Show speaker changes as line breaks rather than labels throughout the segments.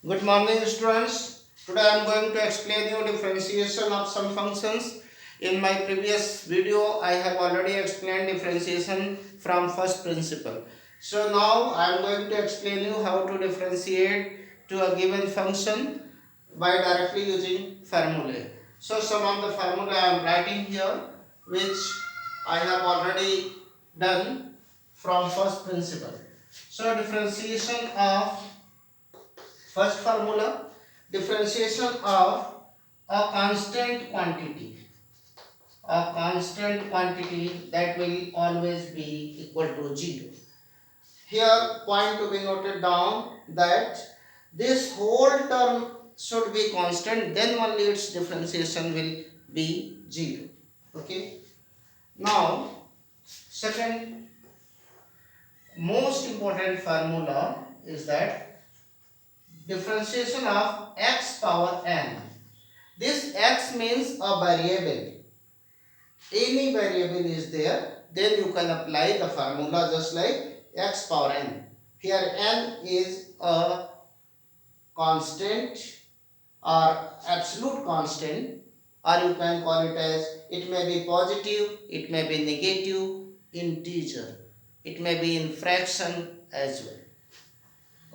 Good morning, students. Today I am going to explain you differentiation of some functions. In my previous video, I have already explained differentiation from first principle. So now I am going to explain you how to differentiate to a given function by directly using formulae. So some of the formula I am writing here, which I have already done from first principle. So differentiation of first formula, differentiation of a constant quantity. A constant quantity that will always be equal to 0. Here point to be noted down that this whole term should be constant, then only its differentiation will be 0. Okay. Now second most important formula is that differentiation of x power n. This x means a variable. Any variable is there, then you can apply the formula just like x power n. Here n is a constant or absolute constant, or you can call it as, it may be positive, it may be negative, integer, it may be in fraction as well.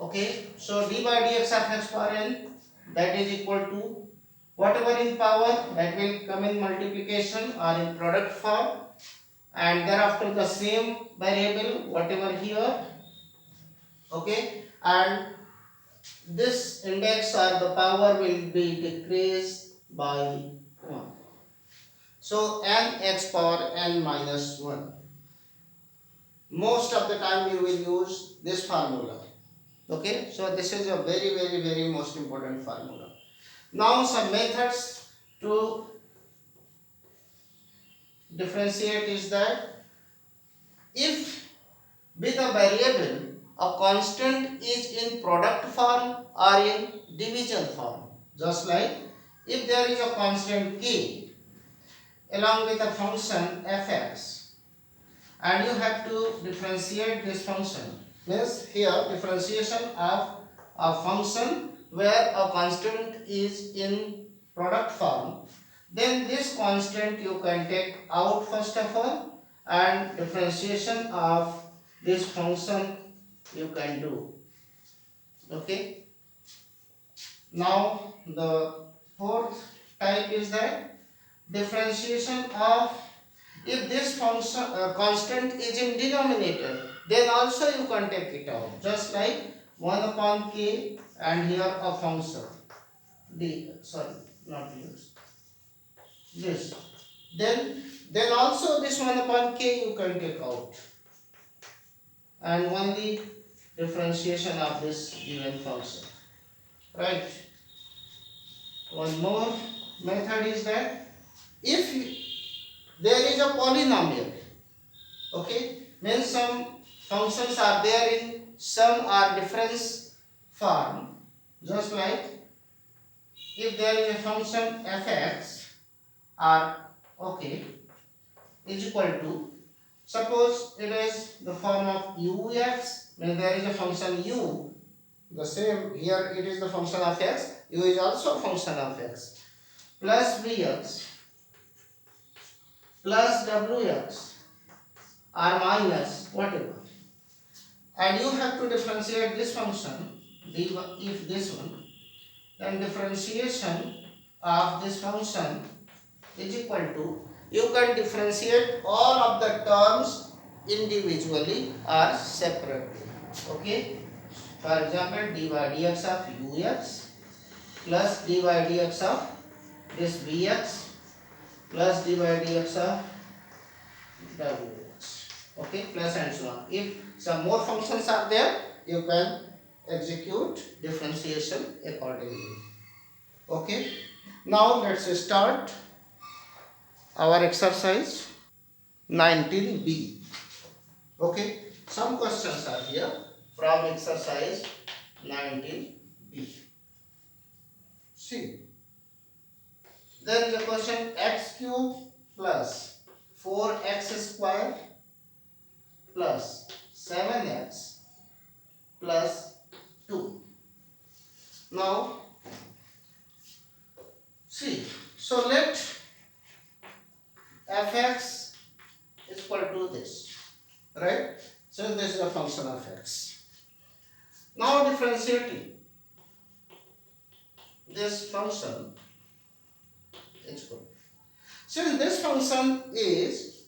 Okay, so d by dx of x power n, that is equal to whatever in power, that will come in multiplication or in product form, and thereafter the same variable whatever here. Okay, and this index or the power will be decreased by 1. So n x power n minus 1. Most of the time you will use this formula. Okay, so this is a very most important formula. Now some methods to differentiate is that if with a variable a constant is in product form or in division form, just like if there is a constant k along with a function fx and you have to differentiate this function, means here differentiation of a function where a constant is in product form, then this constant you can take out first of all, and differentiation of this function you can do. Okay, now the fourth type is that differentiation of, if this function constant is in denominator, then also you can take it out, just like 1 upon k and here a function d, sorry, not this, then also this 1 upon k you can take out, and only differentiation of this given function, right? One more method is that if there is a polynomial, okay, means some functions are there in sum or difference form, just like if there is a function fx or okay is equal to, suppose it is the form of ux, when there is a function u, the same here it is the function of x, u is also a function of x, plus vx plus wx or minus whatever, and you have to differentiate this function if this one, then differentiation of this function is equal to, you can differentiate all of the terms individually or separately. Okay, for example dy dx of ux plus dy dx of this vx plus dy dx of wx, okay, plus and so on. If some more functions are there, you can execute differentiation accordingly. Okay, now let's start our exercise 19b. Okay, some questions are here from exercise 19b. See, there is a question, x cube plus 4x square plus 7x plus 2. Now function of x. Now differentiating this function is good. Since this function is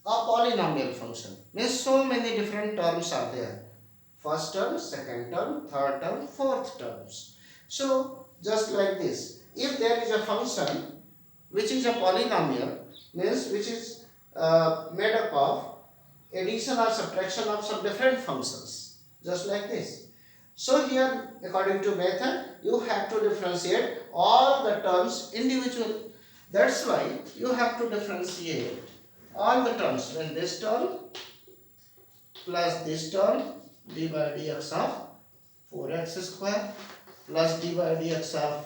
a polynomial function, means so many different terms are there. First term, second term, third term, fourth terms. So just like this, if there is a function which is a polynomial, means which is made up of addition or subtraction of some different functions, just like this. So here, according to method, you have to differentiate all the terms individually. That's why you have to differentiate all the terms. When this term plus this term, d by dx of 4x square plus d by dx of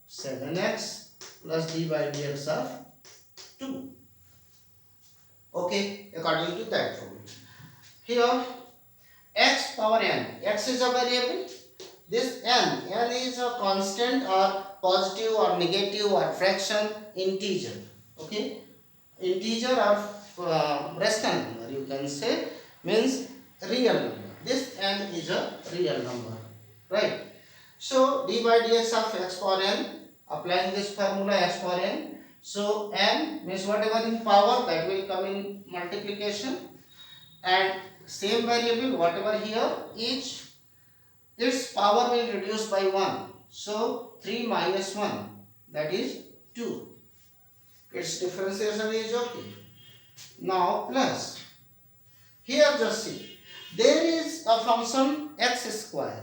7x plus d by dx of 2. Okay, according to that formula. Here, x power n, x is a variable. This n is a constant or positive or negative or fraction, integer. Okay, integer or rational number, you can say, means real number. This n is a real number, right? So d by dx of x power n, applying this formula x power n. So n means whatever in power, that will come in multiplication, and same variable whatever here, its power will reduce by 1. So 3 minus 1, that is 2. Its differentiation is okay. Now plus, here just see, there is a function x square,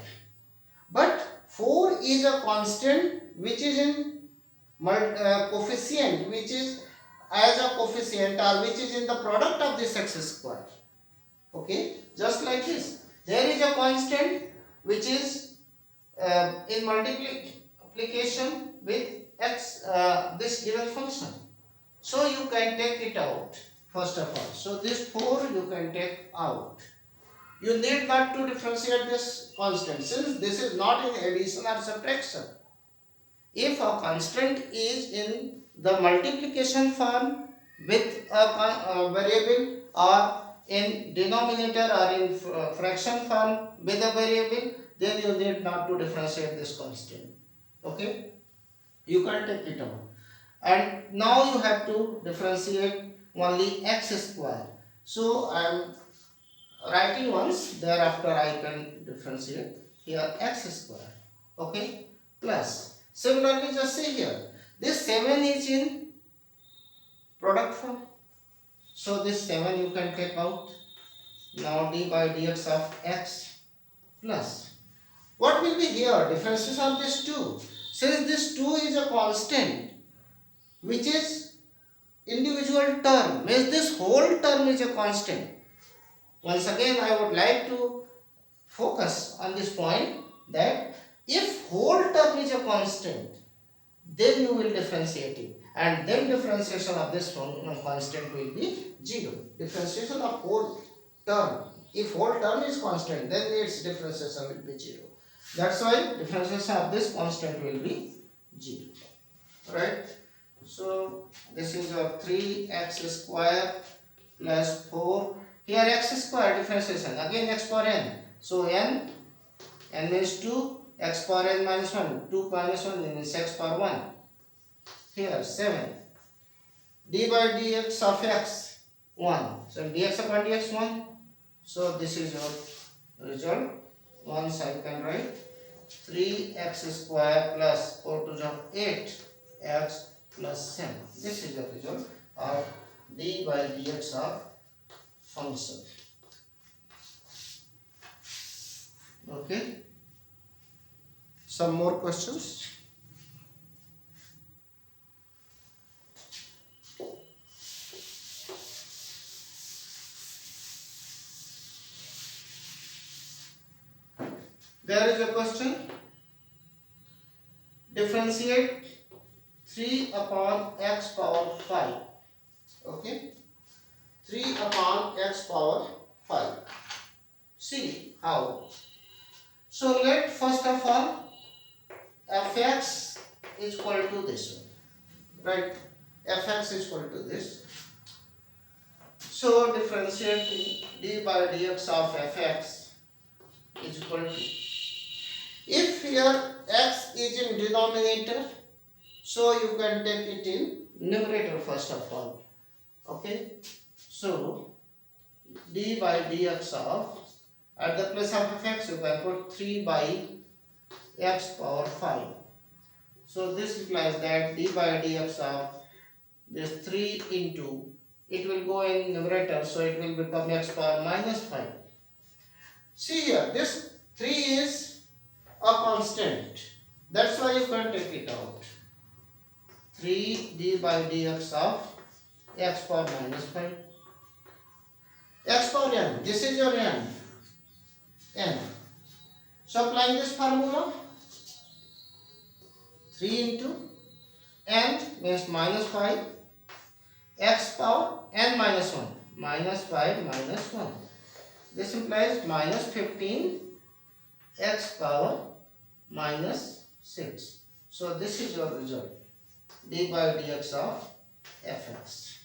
but 4 is a constant which is in coefficient, which is as a coefficient or which is in the product of this x square. Okay, just like this, there is a constant which is in multiplication with x, this given function. So you can take it out first of all. So this 4 you can take out. You need not to differentiate this constant, since this is not in addition or subtraction. If a constant is in the multiplication form with a variable, or in denominator or in fraction form with a variable, then you need not to differentiate this constant. Okay, you can take it out. And now you have to differentiate only x square. So I am writing once, thereafter I can differentiate here x square. Okay, plus. Similarly, just see here, this 7 is in product form. So this 7 you can take out. Now d by dx of x plus. What will be here? Differences of this 2. Since this 2 is a constant which is individual term, means this whole term is a constant. Once again I would like to focus on this point, that if whole term is a constant, then you will differentiate it, and then differentiation of this constant will be 0. Differentiation of whole term, if whole term is constant, then its differentiation will be 0. That's why differentiation of this constant will be 0. Right? So this is a 3x square plus 4. Here x square differentiation, again x power n. So n means 2, x power n minus 1, 2 minus 1 means x power 1. Here 7. D by dx of x 1. So dx upon dx 1. So this is your result. Once I can write 3x square plus 4 to the 8x plus 7. This is the result of d by dx of function. Okay. Some more questions? There is a question. Differentiate 3 upon x power 5. Okay. 3 upon x power 5. See how. So let first of all fx is equal to this one. Right. Fx is equal to this. So differentiating d by dx of fx is equal to, if here x is in denominator, so you can take it in numerator first of all. Okay, so d by dx of, at the place of fx you can put 3 by x power 5. So this implies that d by dx of this 3 into, it will go in numerator, so it will become x power minus 5. See here, this 3 is a constant, that's why you can take it out. 3 d by dx of x power minus 5. X power n, this is your n. So applying this formula, 3 into n means minus 5, x power n minus 1, minus 5 minus 1. This implies minus 15 x power minus 6. So this is your result, d by dx of fx.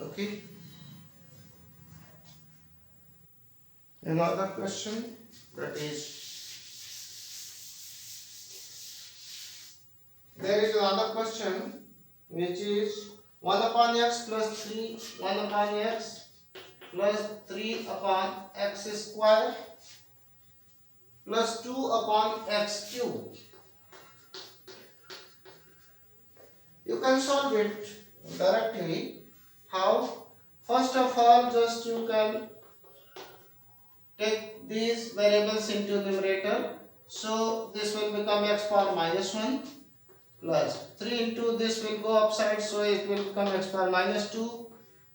Okay. Another question, that is, there is another question which is 1 upon x plus 3, 1 upon x plus 3 upon x square plus 2 upon x cube. You can solve it directly. How? First of all, just you can take these variables into numerator. So this will become x power minus 1 plus 3 into this will go upside, so it will become x power minus 2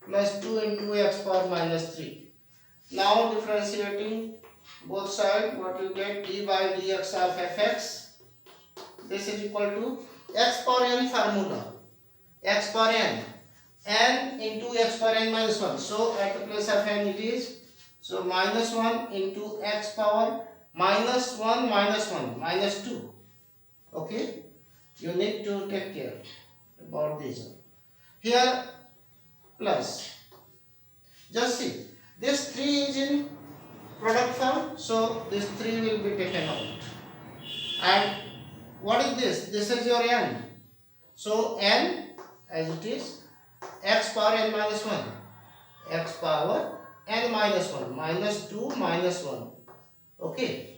plus 2 into x power minus 3. Now differentiating both sides, what you get, d by dx of fx, this is equal to x power n formula, x power n into x power n minus 1. So at the place of n it is, so minus 1 into x power minus 1 minus 1 minus 2. Okay, you need to take care about this. Here plus, just see, this 3 is in product form, so this 3 will be taken out. And what is this? This is your n. So n as it is, x power n minus 1, x power n minus 1, minus 2 minus 1. Okay.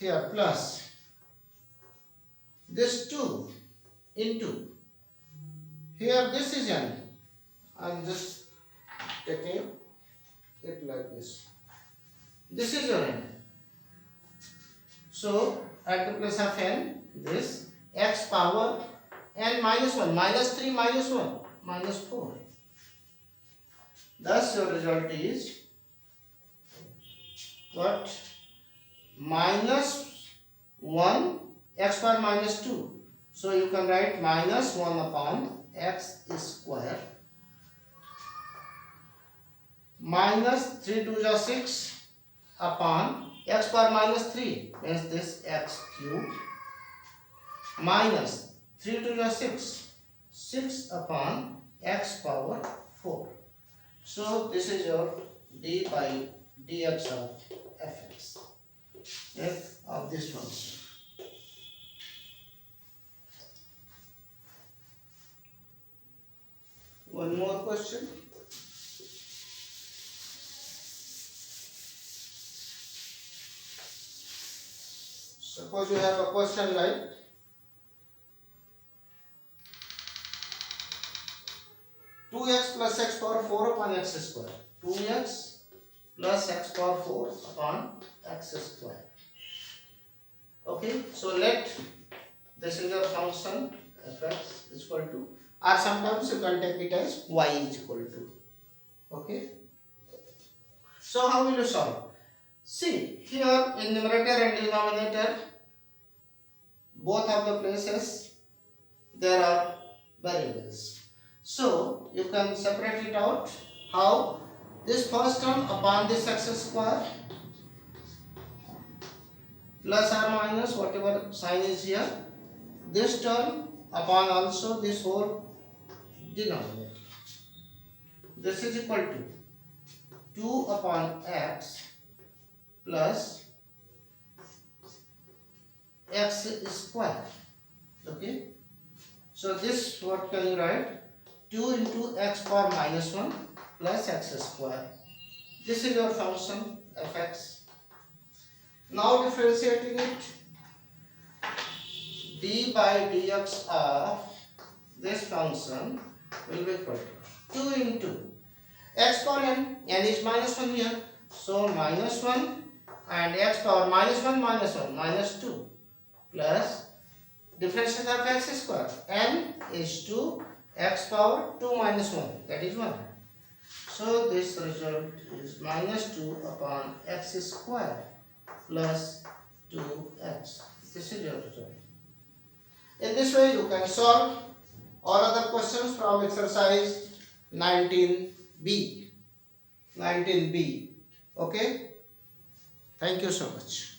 Here plus this 2 into, here this is n. I am just taking it like this. This is your n. So at the place of n, this x power n minus 1, minus 3 minus 1, minus 4. Thus your result is what? Minus 1 x power minus 2. So you can write minus 1 upon x square minus 3 to the 6 upon x power minus 3, means this x cube, minus 3 to the 6 upon x power 4. So this is your d by dx of fx, f of this function. One more question. Suppose you have a question like, two x plus x power 4 upon x square. 2x plus x power 4 upon x square. Okay, so let this is your function fx is equal to, or sometimes you can take it as y is equal to. Okay, so how will you solve? See, here in numerator and denominator, both of the places there are variables. So you can separate it out. How? This first term upon this x square plus or minus whatever sign is here. This term upon also this whole denominator. This is equal to 2 upon x plus x square. Okay. So this, what can you write? 2 into x power minus 1 plus x square. This is your function fx. Now differentiating it, d by dx of this function will be equal to 2 into x power n is minus 1 here. So minus 1 and x power minus 1 minus 2 plus differentiation of x square. N is 2, x power 2 minus 1, that is 1. So this result is minus 2 upon x square plus 2x. This is your result. In this way you can solve all other questions from exercise 19b. Okay. Thank you so much.